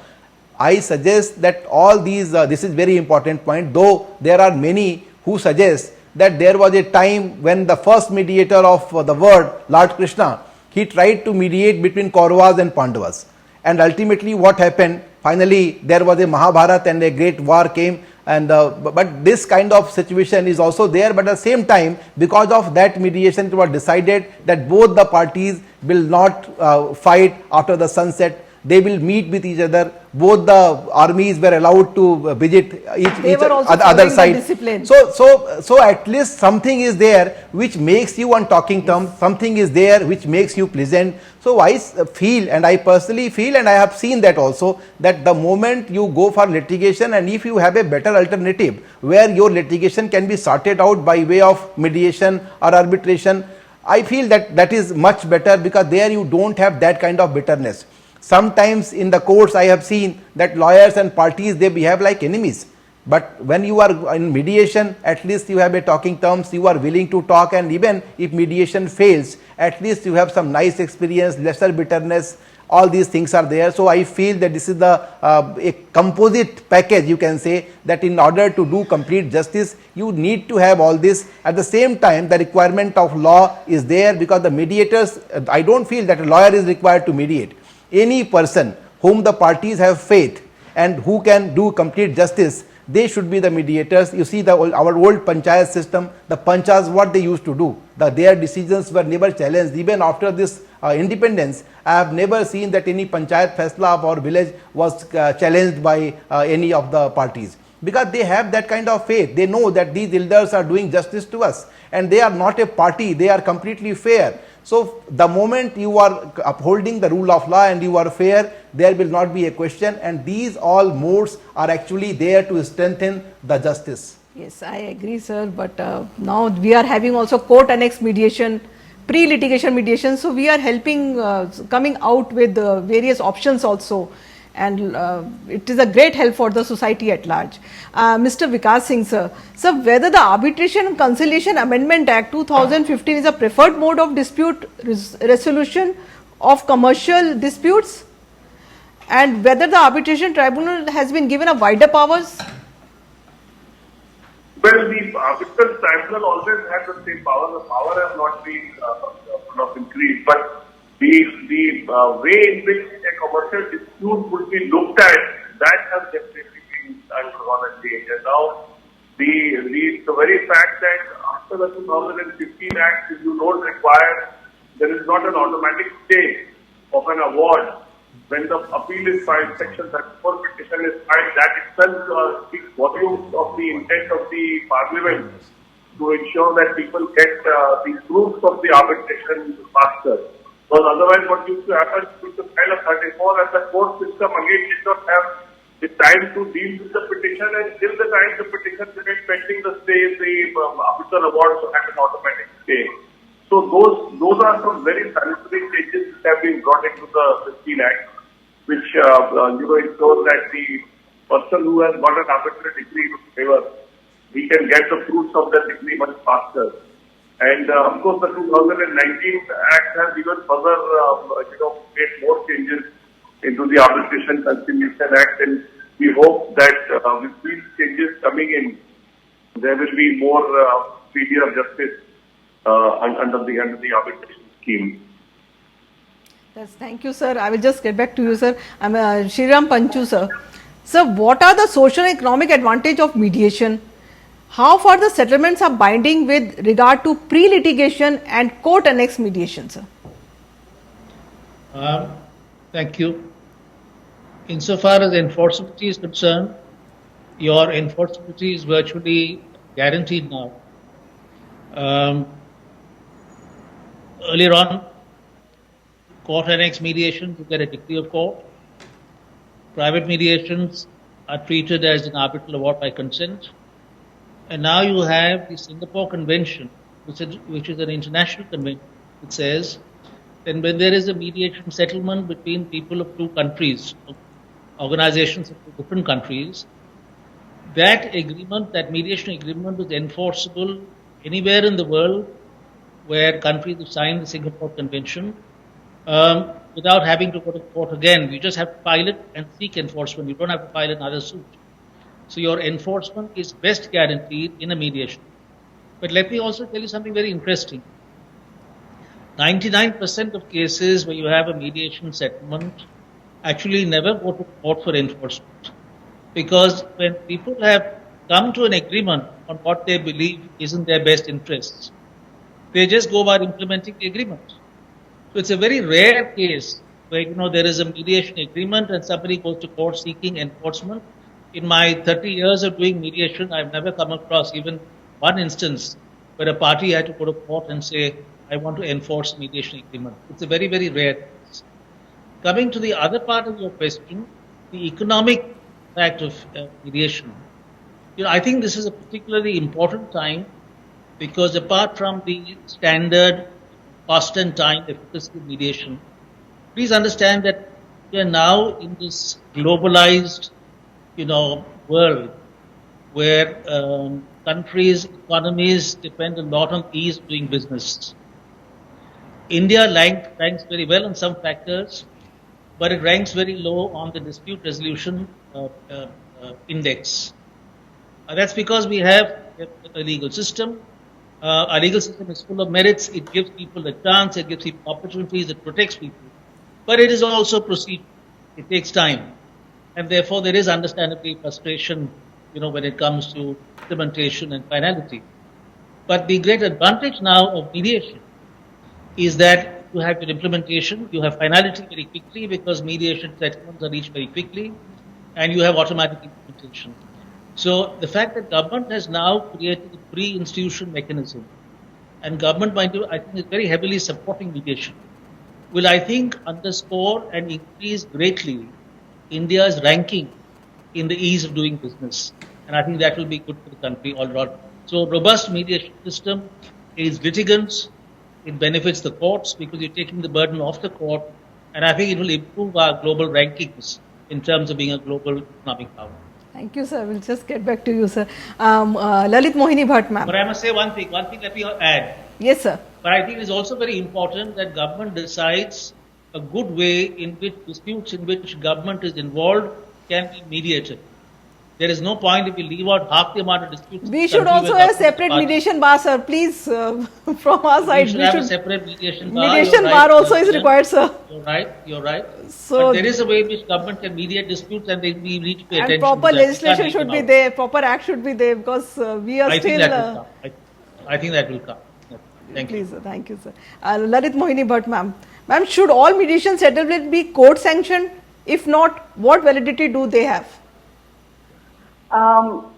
I suggest that all these, this is very important point, though there are many who suggest that there was a time when the first mediator of the world, Lord Krishna, he tried to mediate between Kauravas and Pandavas. And ultimately what happened, finally there was a Mahabharata and a great war came, and but this kind of situation is also there, but at the same time, because of that mediation it was decided that both the parties will not fight after the sunset. They will meet with each other. Both the armies were allowed to visit each other side. So at least something is there which makes you on talking terms. Something is there which makes you pleasant. So I feel, and I personally feel, and I have seen that also, that the moment you go for litigation, and if you have a better alternative where your litigation can be sorted out by way of mediation or arbitration, I feel that that is much better, because there you don't have that kind of bitterness. Sometimes in the courts I have seen that lawyers and parties, they behave like enemies. But when you are in mediation, at least you have a talking terms, you are willing to talk, and even if mediation fails, at least you have some nice experience, lesser bitterness, all these things are there. So I feel that this is the a composite package, you can say, that in order to do complete justice, you need to have all this. At the same time, the requirement of law is there, because the mediators, I don't feel that a lawyer is required to mediate. Any person whom the parties have faith and who can do complete justice, they should be the mediators. You see our old panchayat system, the panchas, what they used to do, their decisions were never challenged. Even after this independence, I have never seen that any panchayat faisla of our village was challenged by any of the parties, because they have that kind of faith. They know that these elders are doing justice to us, and they are not a party, they are completely fair. So the moment you are upholding the rule of law and you are fair, there will not be a question, and these all modes are actually there to strengthen the justice. Yes, I agree, sir. But now we are having also court annex mediation, pre-litigation mediation. So we are helping, coming out with various options also, and it is a great help for the society at large. Mr. Vikas Singh, sir, whether the Arbitration and Conciliation Amendment Act 2015 is a preferred mode of dispute resolution of commercial disputes, and whether the arbitration tribunal has been given a wider powers? Well, the arbitral tribunal always had the same power. The power has not been increased, but the way in which a commercial dispute would be looked at, that has definitely been undergone a change. And now the very fact that after the 2015 Act, if you don't require, there is not an automatic stay of an award when the appeal is filed, Section 34 petition is filed, that itself speaks volumes of the intent of the Parliament to ensure that people get the fruits of the arbitration faster. Because otherwise what used to happen, you used to file a 34 and the court system again did not have the time to deal with the petition, and till the time the petition remained pending, the stay, the arbitral award had an automatic stay. So those are some very salutary changes that have been brought into the 15 Act, which ensures that the person who has got an arbitral decree in favor, he can get the fruits of that decree much faster. And of course, the 2019 Act has even further, made more changes into the Arbitration Conciliation Act, and we hope that with these changes coming in, there will be more speedier justice under the arbitration scheme. Yes, thank you, sir. I will just get back to you, sir. I'm Shriram Panchu, sir. Sir, what are the social and economic advantage of mediation? How far the settlements are binding with regard to pre-litigation and court annex mediation, sir? Thank you. Insofar as enforceability is concerned, your enforceability is virtually guaranteed now. Earlier on, court annex mediation, you get a decree of court. Private mediations are treated as an arbitral award by consent. And now you have the Singapore Convention, which is an international convention. It says that when there is a mediation settlement between people of two countries, organizations of two different countries, that agreement, that mediation agreement is enforceable anywhere in the world where countries have signed the Singapore Convention, without having to go to court again. You just have to file it and seek enforcement. You don't have to file another suit. So your enforcement is best guaranteed in a mediation. But let me also tell you something very interesting. 99% of cases where you have a mediation settlement actually never go to court for enforcement. Because when people have come to an agreement on what they believe is in their best interests, they just go about implementing the agreement. So it's a very rare case where, there is a mediation agreement and somebody goes to court seeking enforcement. In my 30 years of doing mediation, I've never come across even one instance where a party had to go to court and say, I want to enforce mediation agreement. It's a very, very rare case. Coming to the other part of your question, the economic fact of mediation. I think this is a particularly important time because apart from the standard cost and time efficacy of mediation, please understand that we are now in this globalized, world where countries, economies depend a lot on ease of doing business. India ranks very well on some factors, but it ranks very low on the dispute resolution index. That's because we have a legal system. Our legal system is full of merits. It gives people a chance. It gives people opportunities. It protects people. But it is also procedural. It takes time. And therefore, there is understandably frustration, when it comes to implementation and finality. But the great advantage now of mediation is that you have your implementation, you have finality very quickly because mediation settlements are reached very quickly, and you have automatic implementation. So the fact that government has now created a pre-institution mechanism, and government, I think, is very heavily supporting mediation, will, I think, underscore and increase greatly India's ranking in the ease of doing business. And I think that will be good for the country all around. So robust mediation system is litigants. It benefits the courts because you're taking the burden off the court. And I think it will improve our global rankings in terms of being a global economic power. Thank you, sir. We'll just get back to you, sir. Lalit Mohini Bhatt, ma'am. But I must say one thing let me add. Yes, sir. But I think it is also very important that government decides a good way in which disputes in which government is involved can be mediated. There is no point if we leave out half the amount of disputes. We should also have a separate mediation bar, sir. Please, from our side, we should have a separate mediation bar. Mediation bar also is required, sir. You're right. So but there is a way in which government can mediate disputes, and we need to pay attention. And proper to that. legislation should be there, proper act should be there, because we are still. I think that will come. Thank you. Please, sir. Thank you, sir. Lalit Mohini Bhatt, ma'am. Ma'am, should all mediation settlement be court sanctioned? If not, what validity do they have? Kiran,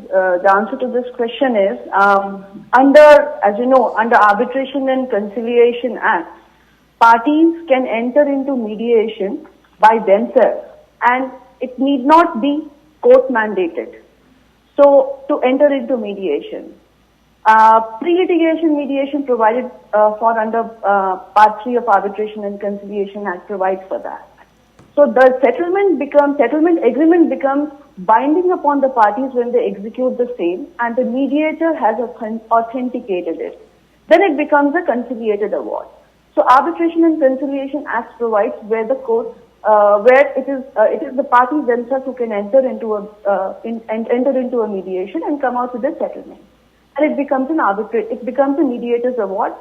the answer to this question is, as you know, under Arbitration and Conciliation Act, parties can enter into mediation by themselves, and it need not be court mandated. So, to enter into mediation, pre-litigation mediation provided for under Part 3 of Arbitration and Conciliation Act provides for that. So the settlement agreement becomes binding upon the parties when they execute the same, and the mediator has authenticated it. Then it becomes a conciliated award. So Arbitration and Conciliation Act provides where the court, where it is the parties themselves who can enter into a mediation and come out with a settlement, and it becomes a mediator's award.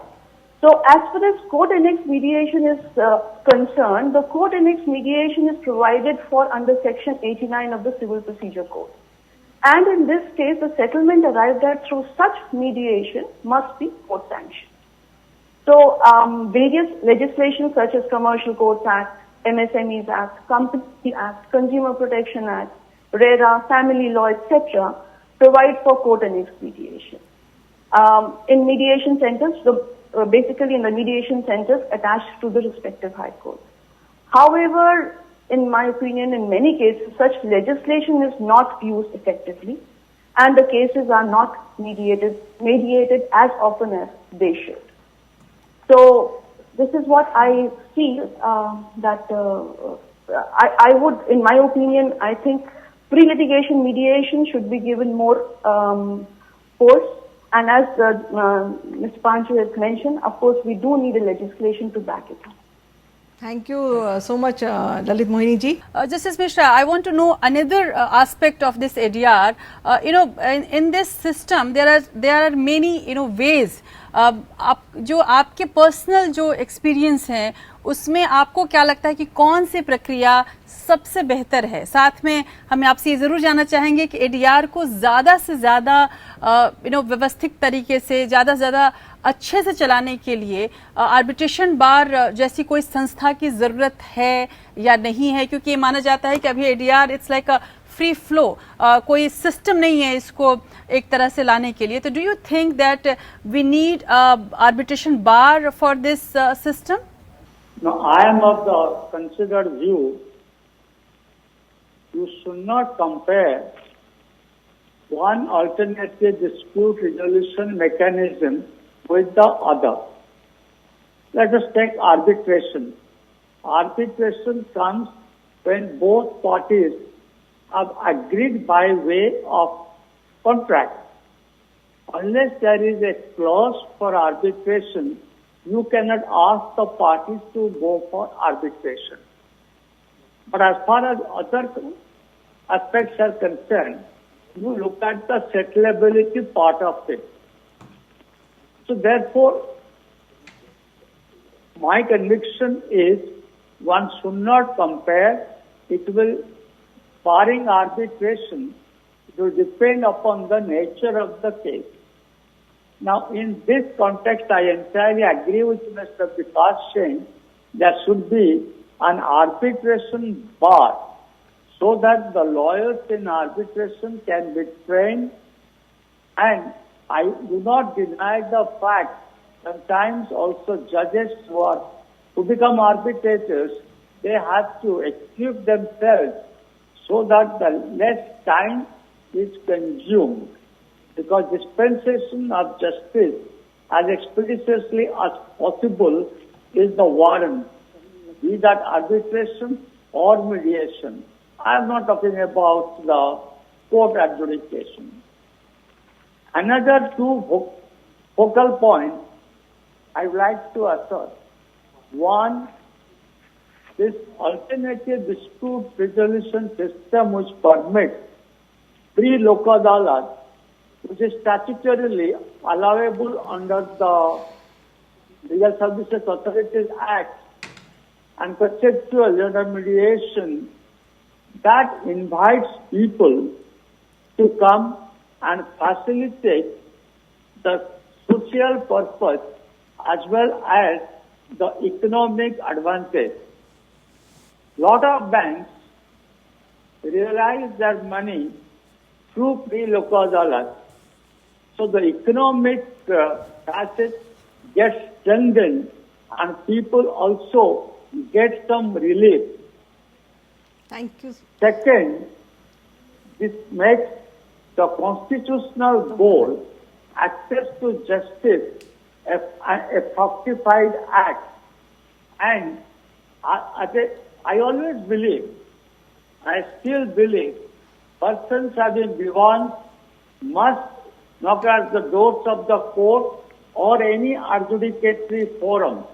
So as far as court annexed mediation is concerned, the court annexed mediation is provided for under Section 89 of the Civil Procedure Code. And in this case, the settlement arrived at through such mediation must be court sanctioned. So various legislation such as Commercial Courts Act, MSMEs Act, Company Act, Consumer Protection Act, RERA, Family Law, etc. provide for court annexed mediation. In mediation centers, basically in the mediation centers attached to the respective high courts. However, in my opinion, in many cases, such legislation is not used effectively, and the cases are not mediated as often as they should. So, this is what I feel I would, in my opinion, I think pre-litigation mediation should be given more force. And as Mr. Panchu has mentioned, of course, we do need a legislation to back it up. Thank you so much, Lalit Mohini ji. Justice Mishra, I want to know another aspect of this ADR. In this system, there are many ways. जो आपके personal जो experience हैं उसमें आपको क्या लगता है कि कौन सी प्रक्रिया सबसे बेहतर है? साथ में हम आपसे ये जरूर जानना चाहेंगे कि एडीआर को ज्यादा से ज्यादा व्यवस्थित तरीके से ज्यादा अच्छे से चलाने के लिए आर्बिट्रेशन बार जैसी कोई संस्था की जरूरत है या नहीं है, क्योंकि ये माना जाता है कि अभी ADR it's like a free flow, कोई सिस्टम नहीं है इसको एक तरह से लाने के लिए. तो do you think that we need arbitration bar for this system? No, I am of the considered view you should not compare one alternative dispute resolution mechanism with the other. Let us take arbitration. arbitration comes when both parties have agreed by way of contract. Unless there is a clause for arbitration, you cannot ask the parties to go for arbitration. But as far as other aspects are concerned, you look at the settlability part of it. So therefore, my conviction is one should not compare. It will, barring arbitration, it will depend upon the nature of the case. Now, in this context, I entirely agree with Mr. Vikas saying there should be an arbitration bar so that the lawyers in arbitration can be trained. And I do not deny the fact sometimes also judges who become arbitrators, they have to equip themselves so that the less time is consumed. Because dispensation of justice as expeditiously as possible is the warrant, be that arbitration or mediation. I am not talking about the court adjudication. Another two focal points I would like to assert. One, this alternative dispute resolution system which permits pre-Lok Adalat, which is statutorily allowable under the Legal Services Authorities Act and conceptual mediation, that invites people to come and facilitate the social purpose as well as the economic advantage. Lot of banks realize their money through pre-Lok Adalat. So the economic facet gets strengthened and people also get some relief. Thank you. Second, this makes the constitutional goal, access to justice, a fructified act. And I always believe, I still believe, persons having grievance must knock at the doors of the court or any adjudicatory forum.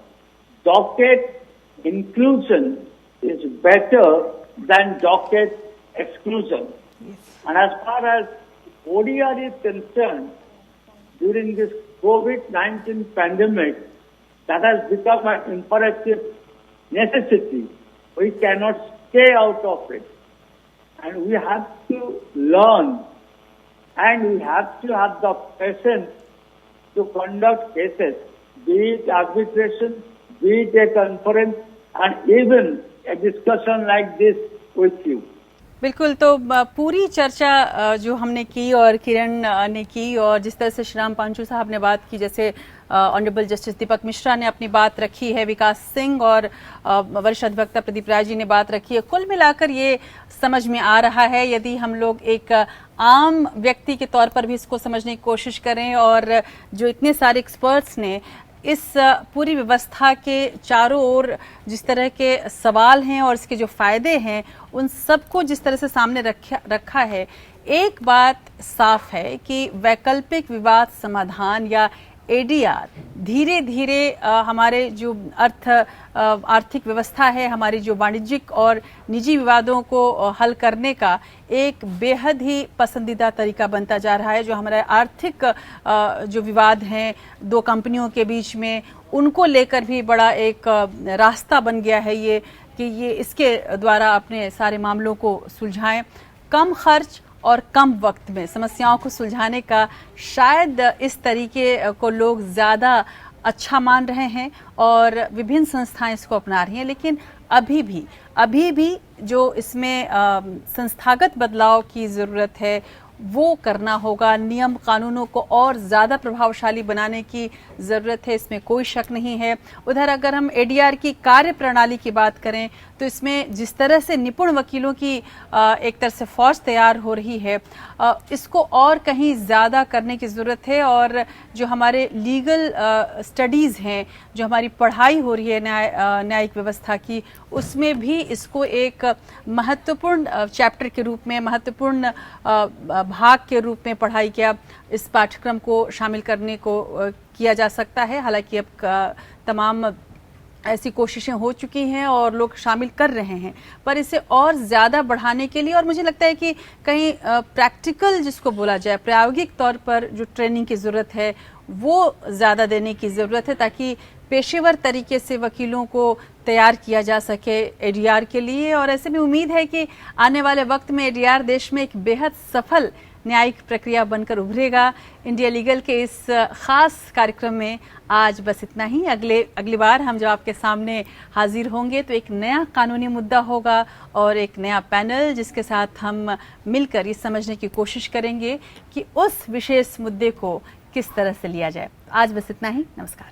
Docket inclusion is better than docket exclusion. Yes. And as far as ODR is concerned, during this COVID-19 pandemic, that has become an imperative necessity. We cannot stay out of it. And we have to learn, and we have to have the patience to conduct cases, be it arbitration, be it a conference, and even a discussion like this with you. बिल्कुल, तो पूरी चर्चा जो हमने की और किरण ने की और जिस तरह से श्रीराम पांचू साहब ने बात की, जैसे ऑनरेबल जस्टिस दीपक मिश्रा ने अपनी बात रखी है, विकास सिंह और वरिष्ठ अधिवक्ता प्रदीप राय जी ने बात रखी है, कुल मिलाकर ये समझ में आ रहा है, यदि हम लोग एक आम व्यक्ति के तौर पर भी इसको समझने की कोशिश करें और जो इतने सारे एक्सपर्ट्स ने इस पूरी व्यवस्था के चारों ओर जिस तरह के सवाल हैं और इसके जो फायदे हैं उन सबको जिस तरह से सामने रखा है, एक बात साफ है कि वैकल्पिक विवाद समाधान या एडीआर धीरे धीरे हमारे जो आर्थिक व्यवस्था है, हमारी जो वाणिज्यिक और निजी विवादों को हल करने का एक बेहद ही पसंदीदा तरीका बनता जा रहा है। जो हमारे आर्थिक जो विवाद हैं दो कंपनियों के बीच में, उनको लेकर भी बड़ा एक रास्ता बन गया है ये कि ये इसके द्वारा अपने सारे मामलों को सुलझाएं, कम खर्च और कम वक्त में समस्याओं को सुलझाने का शायद इस तरीके को लोग ज़्यादा अच्छा मान रहे हैं और विभिन्न संस्थाएं इसको अपना रही हैं। लेकिन अभी भी जो इसमें संस्थागत बदलाव की ज़रूरत है वो करना होगा, नियम कानूनों को और ज़्यादा प्रभावशाली बनाने की ज़रूरत है, इसमें कोई शक नहीं है। उधर अगर हम एडीआर की कार्य प्रणाली की बात करें तो इसमें जिस तरह से निपुण वकीलों की एक तरह से फौज तैयार हो रही है, इसको और कहीं ज़्यादा करने की ज़रूरत है। और जो हमारे लीगल स्टडीज़ हैं, जो हमारी पढ़ाई हो रही है न्यायिक व्यवस्था की, उसमें भी इसको एक महत्वपूर्ण चैप्टर के रूप में, महत्वपूर्ण भाग के रूप में पढ़ाई किया इस पाठ्यक्रम को शामिल करने को किया जा सकता है। हालांकि अब तमाम ऐसी कोशिशें हो चुकी हैं और लोग शामिल कर रहे हैं, पर इसे और ज़्यादा बढ़ाने के लिए, और मुझे लगता है कि कहीं प्रैक्टिकल जिसको बोला जाए, प्रायोगिक तौर पर जो ट्रेनिंग की ज़रूरत है वो ज़्यादा देने की ज़रूरत है, ताकि पेशेवर तरीके से वकीलों को तैयार किया जा सके एडीआर के लिए। और ऐसे में उम्मीद है कि आने वाले वक्त में एडीआर देश में एक बेहद सफल न्यायिक प्रक्रिया बनकर उभरेगा। इंडिया लीगल के इस खास कार्यक्रम में आज बस इतना ही। अगली बार हम जब आपके सामने हाजिर होंगे तो एक नया कानूनी मुद्दा होगा और एक नया पैनल, जिसके साथ हम मिलकर ये समझने की कोशिश करेंगे कि उस विशेष मुद्दे को किस तरह से लिया जाए। आज बस इतना ही। नमस्कार।